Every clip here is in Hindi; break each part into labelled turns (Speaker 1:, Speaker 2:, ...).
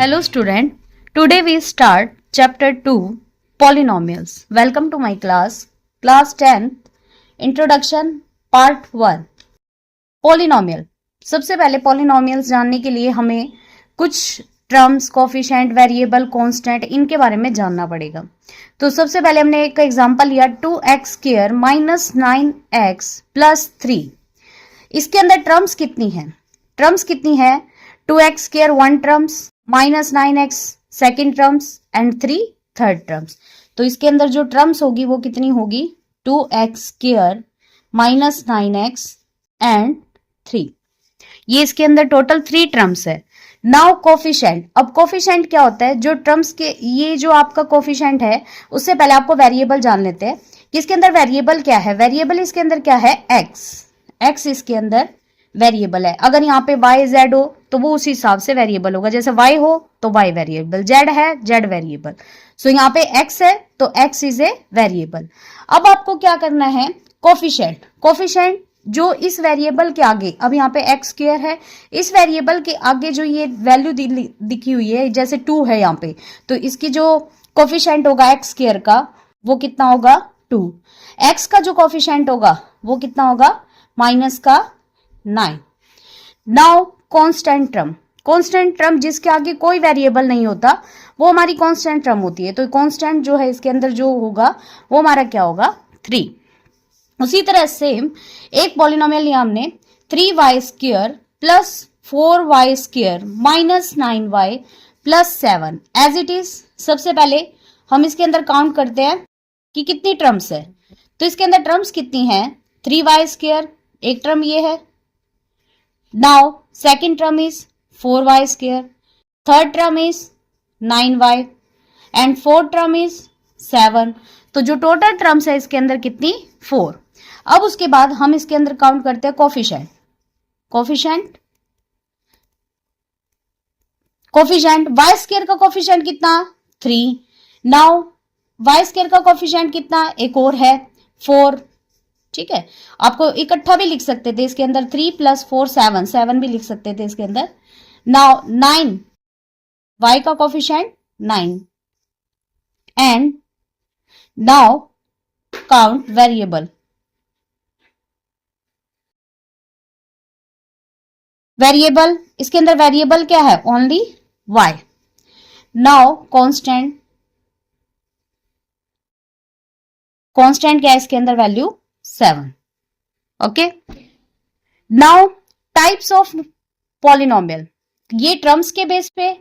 Speaker 1: Hello student, today we start chapter 2 Polynomials. Welcome to my class 10th Introduction Part 1 Polynomial. सबसे पहले पॉलिनोमियल्स जानने के लिए हमें कुछ टर्म्स, कोफिशिएंट, वेरिएबल, कांस्टेंट इनके बारे में जानना पड़ेगा। तो सबसे पहले हमने एक एग्जांपल लिया 2x² माइनस 9x प्लस 3। इसके अंदर टर्म्स कितनी है? 2x² 1 terms, minus 9x second terms and 3 third terms. तो इसके अंदर जो टर्म्स होगी वो कितनी होगी? 2x² minus 9x and 3। ये इसके अंदर टोटल 3 टर्म्स है। Now coefficient. अब कोफिशिएंट क्या होता है? जो टर्म्स के ये जो आपका कोफिशिएंट है उससे पहले आपको वेरिएबल जान लेते हैं कि इसके अंदर वेरिएबल क्या है। वेरिएबल इसके अंदर क्या है? x इसके अंदर वेरिएबल है। अगर यहाँ पे y z हो तो वो उस हिसाब से वेरिएबल होगा। जैसे y हो तो y वेरिएबल, z है z वेरिएबल। सो यहाँ पे x है तो x इज ए वेरिएबल। अब आपको क्या करना है? कोफिशिएंट जो इस वेरिएबल के आगे, अब यहाँ पे x² है, इस वेरिएबल के आगे जो ये वैल्यू दिखी हुई है जैसे 2 है यहाँ पे, तो इसकी जो कोफिशिएंट होगा x² का वो कितना होगा? 2। x का जो कोफिशिएंट होगा वो कितना होगा? माइनस का 9। नाउ कांस्टेंट टर्म जिसके आगे कोई वेरिएबल नहीं होता वो हमारी कांस्टेंट टर्म होती है। तो कांस्टेंट जो है इसके अंदर जो होगा वो हमारा क्या होगा? 3। उसी तरह सेम एक पॉलिनोमियल लिया हमने 3y² plus 4y² minus 9y plus 7 as it is. सबसे पहले हम इसके अंदर काउंट करते हैं कि कितनी टर्म्स है। तो इसके अंदर टर्म्स कितनी है? 3y², एक टर्म ये है। Now second term is 4y², third term is 9y and fourth term is 7। तो जो टोटल टर्म्स है इसके अंदर कितनी? 4। अब उसके बाद हम इसके अंदर काउंट करते हैं कोफिशिएंट y² का कोफिशिएंट कितना? 3। नाउ y² का कोफिशिएंट कितना? एक और है 4। ठीक है, आपको इकट्ठा भी लिख सकते थे इसके अंदर 3 प्लस 4 7 भी लिख सकते थे इसके अंदर। नाउ 9 y का coefficient 9 and now count variable इसके अंदर वेरिएबल क्या है? Only y। नाउ कांस्टेंट क्या है इसके अंदर? Value 7। Okay, now types of polynomial. ये टर्म्स के बेस पे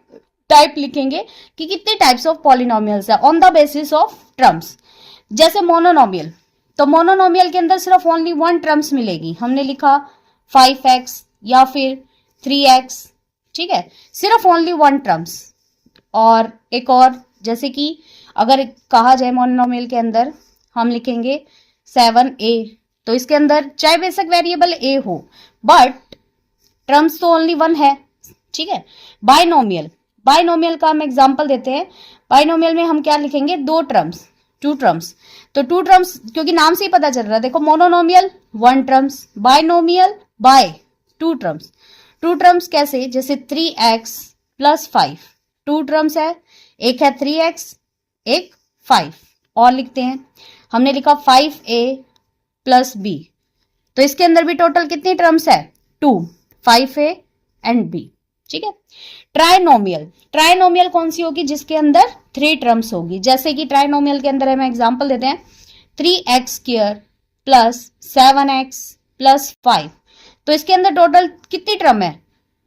Speaker 1: टाइप लिखेंगे कि कितने टाइप्स ऑफ पॉलिनोमियल्स है on the basis of terms. जैसे मोनोनोमियल, तो मोनोनोमियल के अंदर सिर्फ ओनली 1 टर्म्स मिलेगी। हमने लिखा 5x या फिर 3x, ठीक है, सिर्फ ओनली 1 टर्म्स। और एक और जैसे कि अगर कहा जाए मोनोनोमियल के अंदर हम लिखेंगे 7a, तो इसके अंदर चाहे बेशक वेरिएबल a हो बट टर्म्स तो ओनली 1 है। ठीक है, बाइनोमियल का हम एग्जांपल देते हैं। बाइनोमियल में हम क्या लिखेंगे? 2 टर्म्स। तो 2 टर्म्स क्योंकि नाम से ही पता चल रहा है। देखो, monomial 1 terms, binomial by 2 terms. 2 terms कैसे? जैसे 3x प्लस 5 2 टर्म्स है, एक है 3x एक 5। और लिखते हैं, हमने लिखा 5a प्लस b, तो इसके अंदर भी टोटल कितनी टर्म्स है? 2, 5a एंड b। ठीक है, ट्राइनोमियल कौन सी होगी? जिसके अंदर 3 टर्म्स होगी। जैसे कि ट्राइनोमियल के अंदर हमें एग्जांपल देते हैं 3x² प्लस 7x प्लस 5। तो इसके अंदर टोटल कितनी टर्म है?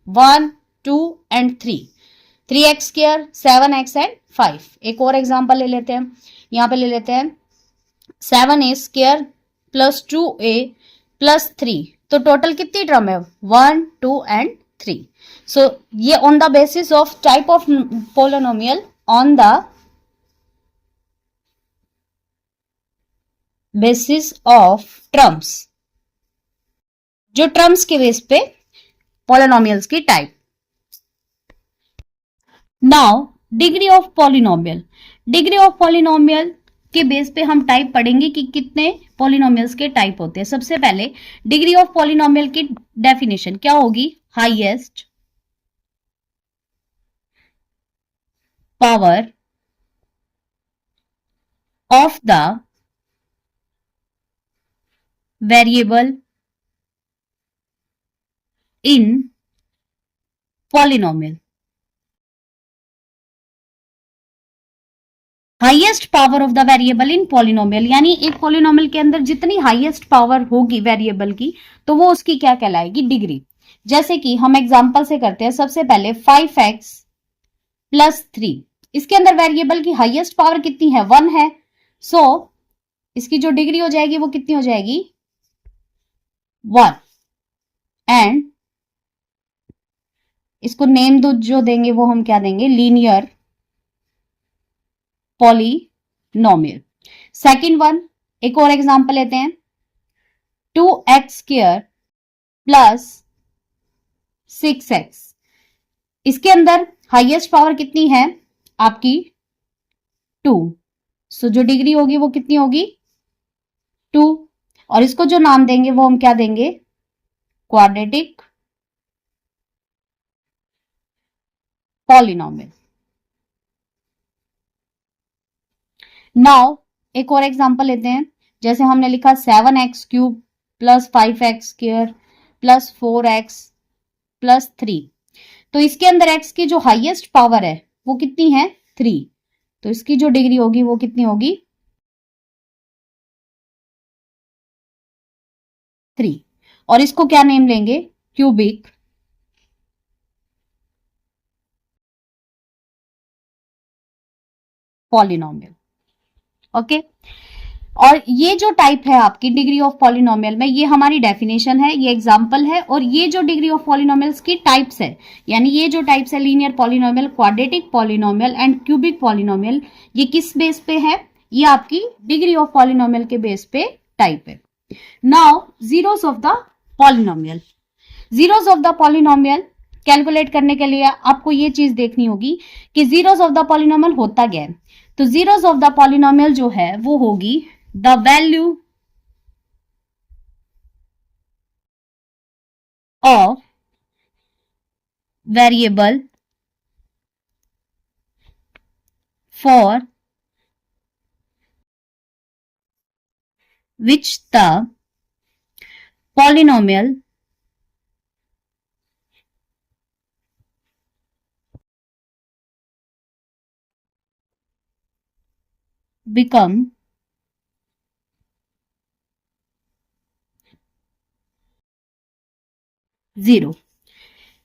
Speaker 1: 1, 2 एंड 3। 3x² 7x and 5। एक और एग्जांपल ले लेते हैं, यहां पे ले लेते हैं 7a² प्लस 2a प्लस 3। तो टोटल कितनी टर्म है? 1, 2 एंड 3। सो ये on the basis of type of polynomial on the basis of terms, जो टर्म्स के बेस पे पॉलिनोमियल्स की type. Now degree of polynomial के बेस पे हम टाइप पढ़ेंगे कि कितने पॉलिनोमियल्स के टाइप होते हैं। सबसे पहले डिग्री ऑफ पॉलिनोमियल की डेफिनेशन क्या होगी? Highest power of the variable in polynomial. Highest power of the variable in polynomial, यानी एक पॉलिनोमियल के अंदर जितनी हाईएस्ट पावर होगी वेरिएबल की, तो वो उसकी क्या कहलाएगी? डिग्री। जैसे कि हम एग्जांपल से करते हैं। सबसे पहले 5x प्लस 3, इसके अंदर वेरिएबल की हाईएस्ट पावर कितनी है? 1 है। सो इसकी जो डिग्री हो जाएगी वो कितनी हो जाएगी? 1। एंड इसको नेम जो देंगे वो हम क्या देंगे? Linear polynomial. सेकंड वन, एक और एग्जांपल लेते हैं। 2x स्क्वायर प्लस 6x, इसके अंदर हाईएस्ट पावर कितनी है आपकी? 2। सो जो डिग्री होगी वो कितनी होगी? 2। और इसको जो नाम देंगे वो हम क्या देंगे? Quadratic polynomial. नाउ एक और एग्जांपल लेते हैं। जैसे हमने लिखा 7x cube plus 5x square plus 4x plus 3, तो इसके अंदर x की जो हाईएस्ट पावर है वो कितनी है? 3। तो इसकी जो डिग्री होगी वो कितनी होगी? 3। और इसको क्या नेम लेंगे? Cubic polynomial. ओके। और ये जो टाइप है आपकी डिग्री ऑफ पॉलिनोमियल में, ये हमारी डेफिनेशन है, ये एग्जांपल है। और ये जो डिग्री ऑफ पॉलिनोमियल्स की टाइप्स है, यानी ये जो टाइप्स है linear polynomial, quadratic polynomial and cubic polynomial, ये किस बेस पे है? ये आपकी डिग्री ऑफ पॉलिनोमियल के बेस पे टाइप है। Now zeros of the polynomial. Zeros of the polynomial calculate करने के लिए आपको ये चीज देखनी होगी कि जीरोस ऑफ द पॉलिनोमियल होता क्या है। तो जीरोस ऑफ द पॉलिनोमियल जो है वो होगी the value of variable for which the polynomial become zero.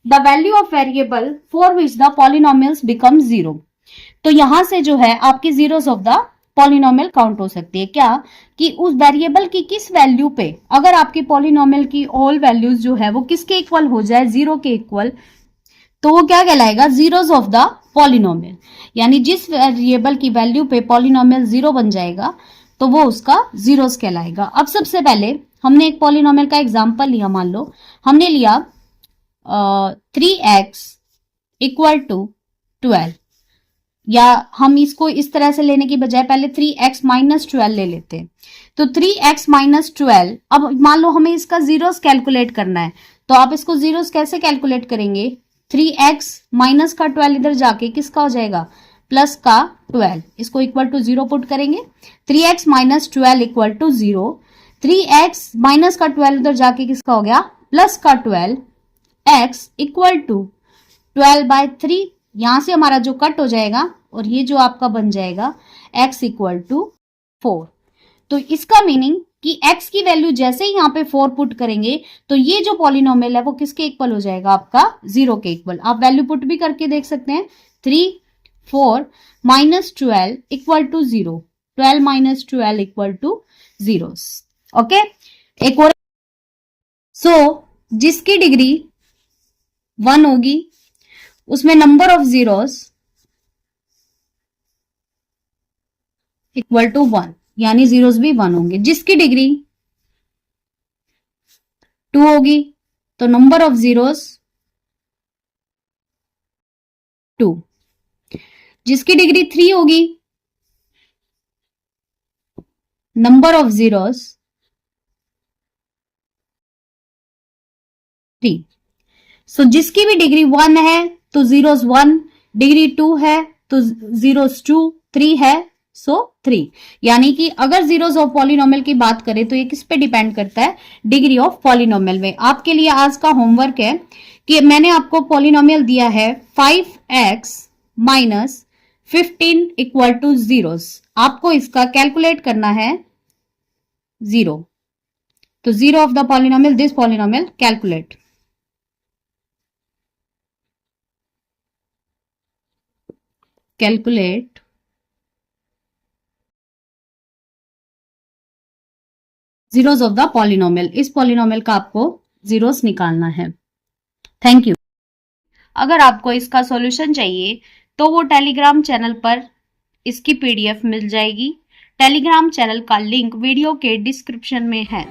Speaker 1: The value of variable for which the polynomials become zero. तो यहां से जो है आपकी zeros of the polynomial count हो सकती है। क्या? कि उस वेरिएबल की किस वैल्यू पे अगर आपकी पॉलिनोमियल की ऑल वैल्यूज जो है वो किसके इक्वल हो जाए? 0 के इक्वल, तो वो क्या कहलाएगा? Zeros of the polynomial. यानी जिस वेरिएबल की वैल्यू पे पॉलिनोमियल 0 बन जाएगा तो वो उसका जीरोस कहलाएगा। अब सबसे पहले हमने एक पॉलिनोमियल का एग्जांपल लिया। मान लो हमने लिया 3x इक्वल टू 12, या हम इसको इस तरह से लेने की बजाय पहले 3x माइनस 12 ले लेते हैं। तो 3x माइनस 12, अब मान लो हमें इसका जीरोस कैलकुलेट करना है, तो आप इसको जीरोस कैसे कैलकुलेट करेंगे? 3x माइनस का 12 इधर जाके किसका हो जाएगा? प्लस का 12, इसको इक्वल टू 0 पुट करेंगे। 3x minus 12 equal to 0, 3x minus का 12 इधर जाके किसका हो गया? प्लस का 12, x इक्वल टू 12/3, यहां से हमारा जो कट हो जाएगा और ये जो आपका बन जाएगा x इक्वल टू 4। तो इसका मीनिंग कि x की वैल्यू जैसे ही यहां पे 4 पुट करेंगे तो ये जो पॉलिनोमियल है वो किसके इक्वल हो जाएगा? आपका 0 के इक्वल। आप वैल्यू पुट भी करके देख सकते हैं। 3 4 minus 12 equal to 0, 12 minus 12 equal to 0। Okay. एक और, जिसकी डिग्री 1 होगी उसमें number of zeros equal to 1, यानी जीरोस भी 1 होंगे। जिसकी डिग्री 2 होगी तो नंबर ऑफ जीरोस 2। जिसकी डिग्री 3 होगी नंबर ऑफ जीरोस 3। जिसकी भी डिग्री 1 है तो जीरोस 1, डिग्री 2 है तो जीरोस 2, 3 है, सो 3। यानी कि अगर जीरोस ऑफ पॉलिनोमियल की बात करें तो ये किस पे डिपेंड करता है, डिग्री ऑफ पॉलिनोमियल में। आपके लिए आज का होमवर्क है कि मैंने आपको पॉलिनोमियल दिया है 5x minus 15 equal two zeros, आपको इसका कैलकुलेट करना है जीरो। तो zero of the polynomial, this polynomial calculate. Calculate zeros of the polynomial, इस पॉलिनोमियल का आपको जीरोस निकालना है। Thank you. अगर आपको इसका सॉल्यूशन चाहिए तो वो टेलीग्राम चैनल पर इसकी पीडीएफ मिल जाएगी। टेलीग्राम चैनल का लिंक वीडियो के डिस्क्रिप्शन में है।